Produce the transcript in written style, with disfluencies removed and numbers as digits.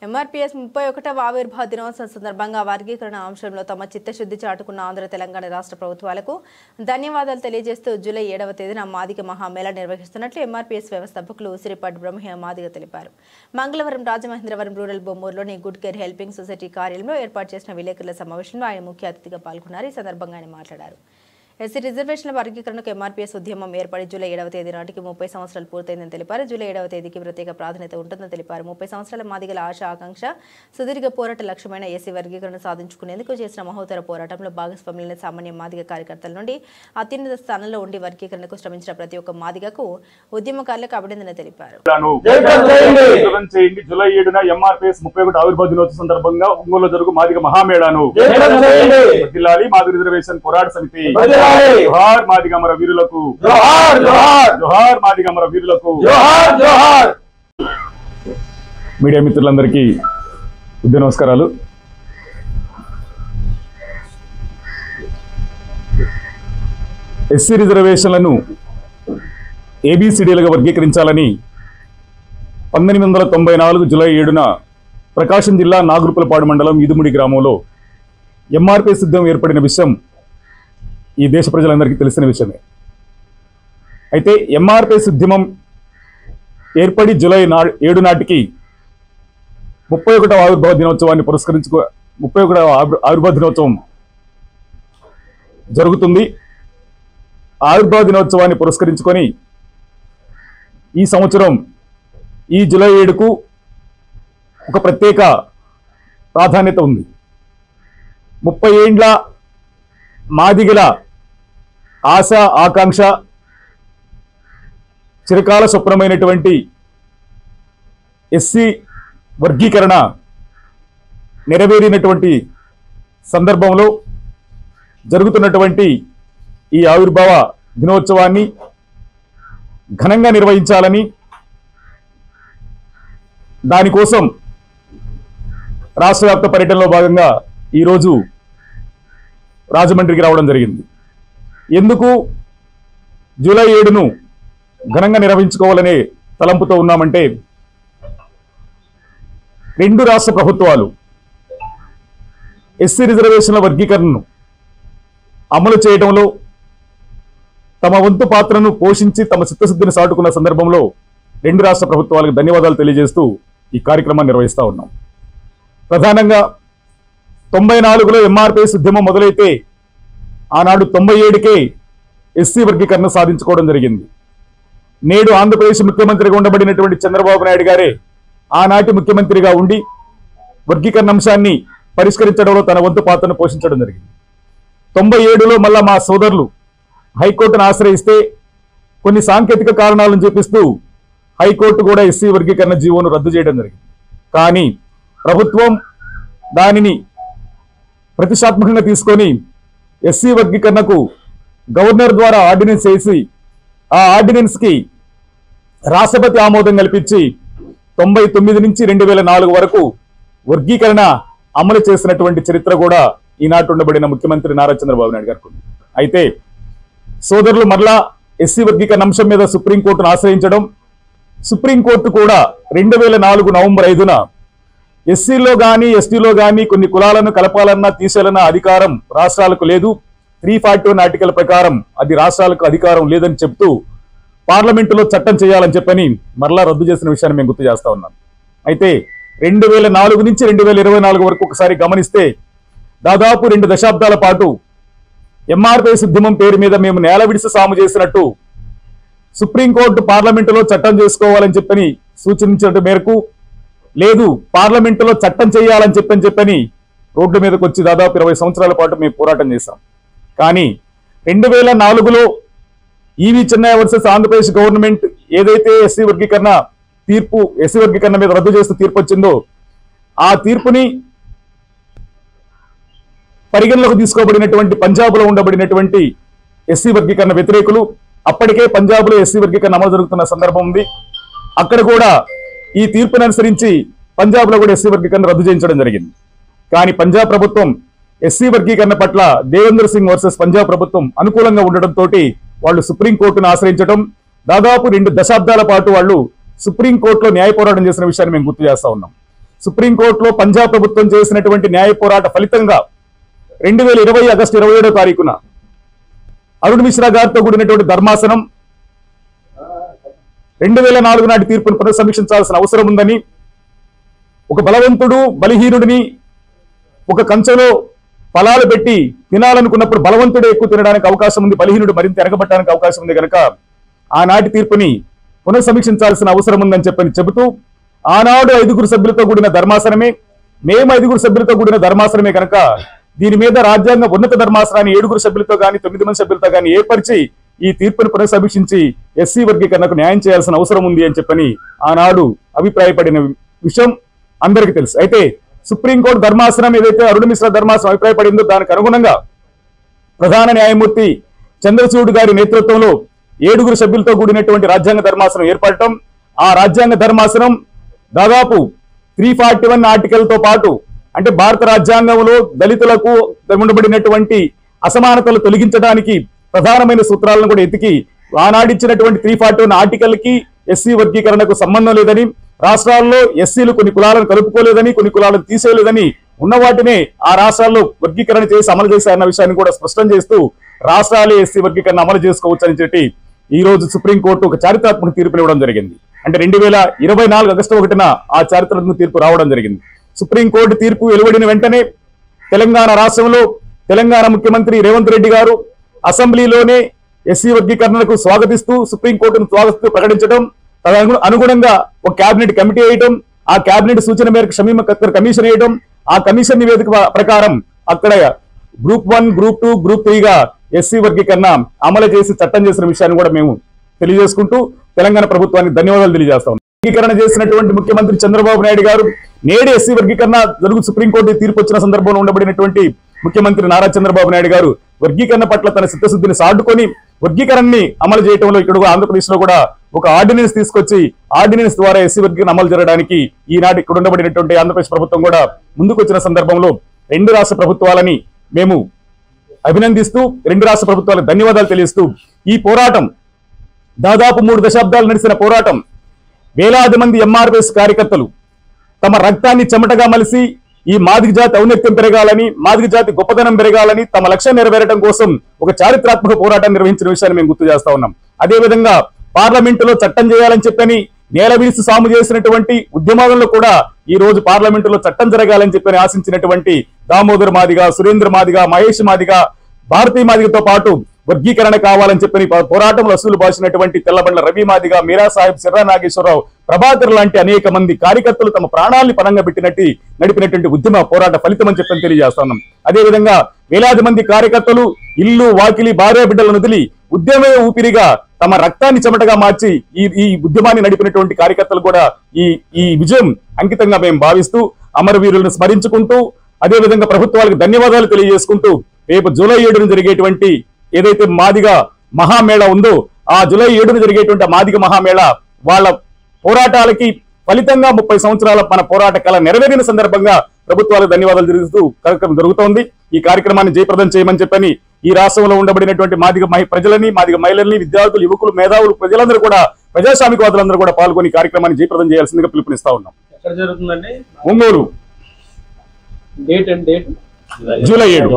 MRPS 31వ ఆవిర్భావ దినోత్సవం సందర్భంగా వర్గీకరణ అంశంలో తమ చిత్తశుద్ధి చాటుకున్న ఆంధ్ర తెలంగాణ రాష్ట్ర ప్రభుత్వాలకు ధన్యవాదాలు తెలియజేస్తూ జూలై 7వ తేదీన మాదిగ మహామేళా నిర్వహిస్తున్నట్లు ఎంఆర్పీఎస్ వ్యవస్థాపకులు ఉసిరిపాటి బ్రహ్మయ్య మాదిగ తెలిపారు. మంగళవారం రాజమహేంద్రవరం రూరల్ బొమ్మూరులోని గుడ్ కేర్ హెల్పింగ్ సొసైటీ కార్యాలయంలో ఏర్పాటు చేసిన విలేకరుల సమావేశంలో ఆయన ముఖ్య అతిథిగా పాల్గొన్నారు. ఈ సందర్భంగా ఆయన మాట్లాడారు. ఎస్సీ రిజర్వేషన్ల వర్గీకరణకు ఎంఆర్పీఎస్ ఉద్యమం ఏర్పడి జూలై 7వ తేదీ నాటికి 30 సంవత్సరాలు పూర్తయిందని తెలిపారు. జూలై 7వ తేదీకి ప్రత్యేక ప్రాధాన్యత ఉంటుందని తెలిపారు. 30 సంవత్సరాల మాదిగల ఆశ ఆకాంక్ష సుదీర్ఘ పోరాట లక్ష్యమైన ఎస్సీ వర్గీకరణ సాధించుకునేందుకు చేసిన మహోత్తర పోరాటంలో భాగస్వాములైన సామాన్య మాదిగ కార్యకర్తల నుండి అత్యున్నత స్థానంలో ఉండి వర్గీకరణకు శ్రమించిన ప్రతి ఒక్క మాదిగకు ఉద్యమకారులకు అభినందన తెలిపారు. జూలై 7న ఎంఆర్పీఎస్ 31వ ఆవిర్భావ దినోత్సవం సందర్భంగా ఒంగోలులో జరుగు మాదిగ మహామేళాను మాదిగ రిజర్వేషన్ పోరాట సమితి జోహార్ మాదిగమర వీరులకు జోహార్ జోహార్ జోహార్ మాదిగమర వీరులకు జోహార్ జోహార్. మీడియా మిత్రులందరికీ ఉదయ నమస్కారాలు. ఎస్సీ రిజర్వేషన్లను ఏబిసిడీలుగా వర్గీకరించాలని 1994 జూలై 7న ప్రకాశం జిల్లా నాగురుపులపాడు మండలం ఈదుముడి గ్రామంలో ఎంఆర్పీఎస్ ఉద్యమం ఏర్పడిన విషయం ఈ దేశ ప్రజలందరికీ తెలిసిన విషయమే. అయితే ఎంఆర్పీఎస్ ఉద్యమం ఏర్పడి జూలై 7 నాటికి 31వ ఆవిర్భావ దినోత్సవాన్ని 31వ ఆవిర్భావ దినోత్సవం జరుగుతుంది. ఆవిర్భావ దినోత్సవాన్ని పురస్కరించుకొని ఈ సంవత్సరం ఈ జూలై 7కు ఒక ప్రత్యేక ప్రాధాన్యత ఉంది. 30 ఏండ్ల మాదిగల ఆశ ఆకాంక్ష చిరకాల స్వప్నమైనటువంటి ఎస్సీ వర్గీకరణ నెరవేరినటువంటి సందర్భంలో జరుగుతున్నటువంటి ఈ ఆవిర్భావ దినోత్సవాన్ని ఘనంగా నిర్వహించాలని, దానికోసం రాష్ట్ర వ్యాప్త పర్యటనలో భాగంగా ఈరోజు రాజమండ్రికి రావడం జరిగింది. ఎందుకు జూలై 7ను ఘనంగా నిర్వహించుకోవాలనే తలంపుతో ఉన్నామంటే, రెండు రాష్ట్ర ప్రభుత్వాలు ఎస్సీ రిజర్వేషన్ల వర్గీకరణను అమలు చేయడంలో తమ వంతు పాత్రను పోషించి తమ చిత్తశుద్ధిని చాటుకున్న సందర్భంలో రెండు రాష్ట్ర ప్రభుత్వాలకు ధన్యవాదాలు తెలియజేస్తూ ఈ కార్యక్రమాన్ని నిర్వహిస్తూ ఉన్నాం. ప్రధానంగా 94లో ఎంఆర్పీఎస్ ఉద్యమం మొదలైతే ఆనాడు 97కే ఎస్సీ వర్గీకరణ సాధించుకోవడం జరిగింది. నేడు ఆంధ్రప్రదేశ్ ముఖ్యమంత్రిగా ఉండబడినటువంటి చంద్రబాబు నాయుడు గారే ఆనాటి ముఖ్యమంత్రిగా ఉండి వర్గీకరణ అంశాన్ని పరిష్కరించడంలో తన వంతు పాత్రను పోషించడం జరిగింది. 97లో మళ్ళా మా సోదరులు హైకోర్టును ఆశ్రయిస్తే కొన్ని సాంకేతిక కారణాలను చూపిస్తూ హైకోర్టు కూడా ఎస్సీ వర్గీకరణ జీవోను రద్దు చేయడం జరిగింది. కానీ ప్రభుత్వం దానిని ప్రతిష్టాత్మకంగా తీసుకొని ఎస్సీ వర్గీకరణకు గవర్నర్ ద్వారా ఆర్డినెన్స్ చేసి ఆ ఆర్డినెన్స్ కి రాష్ట్రపతి ఆమోదం కల్పించి 99 నుంచి 2004 వరకు వర్గీకరణ అమలు చేసినటువంటి చరిత్ర కూడా ఈనాటి ఉండబడిన ముఖ్యమంత్రి నారా చంద్రబాబు నాయుడు గారికి ఉంది. అయితే సోదరులు మరలా ఎస్సీ వర్గీకరణ అంశం మీద సుప్రీంకోర్టును ఆశ్రయించడం, సుప్రీంకోర్టు కూడా 2004 నవంబర్ 5న ఎస్సీలో కానీ ఎస్టీలో కానీ కొన్ని కులాలను కలపాలన్నా తీసేయాలన్న అధికారం రాష్ట్రాలకు లేదు, 341 ఆర్టికల్ ప్రకారం అది రాష్ట్రాలకు అధికారం లేదని చెప్తూ పార్లమెంటులో చట్టం చేయాలని చెప్పని మరలా రద్దు చేసిన విషయాన్ని మేము గుర్తు చేస్తా ఉన్నాం. అయితే 2004 నుంచి 2024 వరకు ఒకసారి గమనిస్తే దాదాపు 2 దశాబ్దాల పాటు ఎంఆర్పీఎస్ ఉద్యమం పేరు మీద మేము నేల విడిసి సాము చేసినట్టు సుప్రీంకోర్టు పార్లమెంటులో చట్టం చేసుకోవాలని చెప్పని సూచించిన మేరకు లేదు, పార్లమెంటులో చట్టం చేయాలని చెప్పని రోడ్ల మీదకి వచ్చి దాదాపు 20 సంవత్సరాల పాటు మేము పోరాటం చేశాం. కానీ 2004లో ఈవి చెన్నై వర్సెస్ ఆంధ్రప్రదేశ్ గవర్నమెంట్ ఏదైతే ఎస్సీ వర్గీకరణ మీద రద్దు చేస్తూ తీర్పు వచ్చిందో ఆ తీర్పుని పరిగణలోకి తీసుకోబడినటువంటి పంజాబ్లో ఉండబడినటువంటి ఎస్సీ వర్గీకరణ వ్యతిరేకులు అప్పటికే పంజాబ్లో ఎస్సీ వర్గీకరణ అమలు జరుగుతున్న సందర్భం ఉంది. అక్కడ కూడా ఈ తీర్పును అనుసరించి పంజాబ్లో కూడా ఎస్సీ వర్గీకరణ రద్దు చేయించడం జరిగింది. కానీ పంజాబ్ ప్రభుత్వం ఎస్సీ వర్గీకరణ పట్ల దేవేంద్ర సింగ్ వర్సెస్ పంజాబ్ ప్రభుత్వం అనుకూలంగా ఉండడంతో వాళ్ళు సుప్రీంకోర్టును ఆశ్రయించడం, దాదాపు 2 దశాబ్దాల పాటు వాళ్ళు సుప్రీంకోర్టులో న్యాయ పోరాటం చేసిన విషయాన్ని మేము గుర్తు చేస్తా ఉన్నాం. సుప్రీంకోర్టులో పంజాబ్ ప్రభుత్వం చేసినటువంటి న్యాయ పోరాట ఫలితంగా 2020 ఆగస్టు 27వ తారీఖున అరుణ్ మిశ్రా గారితో కూడినటువంటి ధర్మాసనం 2004 నాటి తీర్పును పునఃసమీక్షించాల్సిన అవసరం ఉందని, ఒక బలవంతుడు బలహీనుడిని ఒక కంచెలో ఫలాలు పెట్టి తినాలనుకున్నప్పుడు బలవంతుడే ఎక్కువ తినడానికి అవకాశం ఉంది, బలహీనుడు మరింత ఎరగబట్టడానికి అవకాశం ఉంది కనుక ఆనాటి తీర్పుని పునఃసమీక్షించాల్సిన అవసరం ఉందని చెబుతూ ఆనాడు 5 సభ్యులతో కూడిన ధర్మాసనమే, మేము 5 సభ్యులతో కూడిన ధర్మాసనమే కనుక దీని మీద రాజ్యాంగ ఉన్నత ధర్మాసనాన్ని 7 సభ్యులతో కానీ 9 మంది సభ్యులతో కానీ ఏర్పరిచి ఈ తీర్పును పునఃసమీక్షించి ఎస్సీ వర్గీకరణకు న్యాయం చేయాల్సిన అవసరం ఉంది అని చెప్పని ఆనాడు అభిప్రాయపడిన విషయం అందరికీ తెలుసు. అయితే సుప్రీంకోర్టు ధర్మాసనం ఏదైతే అరుణ్ మిశ్రా ధర్మాసనం అభిప్రాయపడిందో దానికి అనుగుణంగా ప్రధాన న్యాయమూర్తి చంద్రచూడ్ గారి నేతృత్వంలో 7 సభ్యులతో కూడినటువంటి రాజ్యాంగ ధర్మాసనం ఏర్పడటం, ఆ రాజ్యాంగ ధర్మాసనం దాదాపు 341 ఆర్టికల్తో పాటు అంటే భారత రాజ్యాంగంలో దళితులకు ఉండబడినటువంటి అసమానతలు తొలగించడానికి ప్రధానమైన సూత్రాలను కూడా ఎతికి ఆనాడిచ్చినటువంటి 341 ఆర్టికల్ కి ఎస్సీ వర్గీకరణకు సంబంధం లేదని, రాష్ట్రాల్లో ఎస్సీలు కొన్ని కులాలను కలుపుకోలేదని, కొన్ని కులాలను తీసేయలేదని, ఉన్న వాటినే ఆ రాష్ట్రాల్లో వర్గీకరణ చేసి అమలు చేశారన్న విషయాన్ని కూడా స్పష్టం చేస్తూ రాష్ట్రాలే ఎస్సీ వర్గీకరణ అమలు చేసుకోవచ్చు అని చెప్పి ఈ రోజు సుప్రీంకోర్టు ఒక చారిత్రాత్మక తీర్పునివ్వడం జరిగింది. అంటే 2024 ఆగస్టు 1న ఆ చారిత్రాత్మక తీర్పు రావడం జరిగింది. సుప్రీంకోర్టు తీర్పు వెలువడిన వెంటనే తెలంగాణ రాష్ట్రంలో తెలంగాణ ముఖ్యమంత్రి రేవంత్ రెడ్డి గారు అసెంబ్లీలోనే ఎస్సీ వర్గీకరణకు స్వాగతిస్తూ సుప్రీంకోర్టును స్వాగతిస్తూ ప్రకటించడం, అనుగుణంగా ఒక కేబినెట్ కమిటీ వేయడం, ఆ కేబినెట్ సూచన మేరకు షమీమ్ ఖత్తర్ కమిషన్ వేయడం, ఆ కమిషన్ నివేదిక ప్రకారం అక్కడ గ్రూప్ 1, గ్రూప్ 2, గ్రూప్ 3గా ఎస్సీ వర్గీకరణ అమలు చేసి చట్టం చేసిన విషయాన్ని కూడా మేము తెలియజేసుకుంటూ తెలంగాణ ప్రభుత్వానికి ధన్యవాదాలు తెలియజేస్తాం. వర్గీకరణ చేసినటువంటి ముఖ్యమంత్రి చంద్రబాబు నాయుడు గారు నేడు ఎస్సీ వర్గీకరణ సుప్రీంకోర్టు తీర్పు వచ్చిన సందర్భంలో ఉండబడినటువంటి ముఖ్యమంత్రి నారా చంద్రబాబు నాయుడు గారు వర్గీకరణ పట్ల తన చిత్తశుద్ధిని సాటుకొని వర్గీకరణని అమలు చేయడంలో ఇక్కడ ఆంధ్రప్రదేశ్ లో కూడా ఒక ఆర్డినెన్స్ తీసుకొచ్చి ఆర్డినెన్స్ ద్వారా ఎస్సీ వర్గీకరణ అమలు జరగడానికి ఈనాడు ఇక్కడ ఉండబడినటువంటి ఆంధ్రప్రదేశ్ ప్రభుత్వం కూడా ముందుకొచ్చిన సందర్భంలో 2 రాష్ట్ర ప్రభుత్వాలని మేము అభినందిస్తూ 2 రాష్ట్ర ప్రభుత్వాలకు ధన్యవాదాలు తెలియజేస్తూ ఈ పోరాటం దాదాపు 3 దశాబ్దాలు నడిచిన పోరాటం, వేలాది మంది ఎంఆర్పిఎస్ కార్యకర్తలు తమ రక్తాన్ని చెమటగా మలిసి ఈ మాదిగ జాతి ఔన్నత్యం పెరగాలని, మాదిగ జాతి గొప్పదనం పెరగాలని తమ లక్ష్యం నెరవేరడం కోసం ఒక చారిత్రాత్మక పోరాటం నిర్వహించిన విషయాన్ని మేము గుర్తు చేస్తా ఉన్నాం. అదేవిధంగా పార్లమెంటులో చట్టం చేయాలని చెప్పని నేల విడిసి సాము చేసినటువంటి ఉద్యమాలలో కూడా ఈ రోజు పార్లమెంటులో చట్టం జరగాలని చెప్పని ఆశించినటువంటి దామోదర్ మాదిగ, సురేంద్ర మాదిగ, మహేష్ మాదిగ, భారతీ మాదిగతో పాటు వర్గీకరణ కావాలని చెప్పని పోరాటంలో అసూలు బాసినటువంటి తెల్లబండ్ల రవి మాదిగ, మీరా సాహిబ్, సిర్రా నాగేశ్వరరావు, ప్రభాకర్ లాంటి అనేక మంది కార్యకర్తలు తమ ప్రాణాన్ని పణంగా నడిపినటువంటి ఉద్యమ పోరాట ఫలితం అని చెప్పని తెలియజేస్తున్నాం. అదేవిధంగా వేలాది మంది కార్యకర్తలు ఇల్లు వాకిలి భార్య బిడ్డలను వదిలి ఉద్యమే ఊపిరిగా తమ రక్తాన్ని చెమటగా మార్చి ఈ ఉద్యమాన్ని నడిపినటువంటి కార్యకర్తలు కూడా ఈ విజయం అంకితంగా మేము భావిస్తూ అమరవీరులను స్మరించుకుంటూ అదేవిధంగా ప్రభుత్వాలకు ధన్యవాదాలు తెలియజేసుకుంటూ రేపు జూలై 7న జరిగేటువంటి ఏదైతే మాదిగ మహామేళ ఉందో ఆ జూలై 7న జరిగేటువంటి మాదిగ మహామేళ వాళ్ళ పోరాటాలకి ఫలితంగా 30 సంవత్సరాల మన పోరాట కళ నెరవేరిన సందర్భంగా ప్రభుత్వాలకు ధన్యవాదాలు తెలుస్తూ కార్యక్రమం జరుగుతోంది. ఈ కార్యక్రమాన్ని జయప్రదం చేయమని చెప్పని ఈ రాష్ట్రంలో ఉండబడినటువంటి మాదిగ ప్రజలని, మాదిగ మహిళల్ని, విద్యార్థులు, యువకులు, మేధావులు, ప్రజలందరూ కూడా ప్రజాస్వామికవాదులందరూ కూడా పాల్గొని కార్యక్రమాన్ని జయప్రదం చేయాల్సిందిగా పిలుపునిస్తా ఉన్నాం. ఎక్కడ జరుగుతుందండి? ఒంగోలు. Date July 7.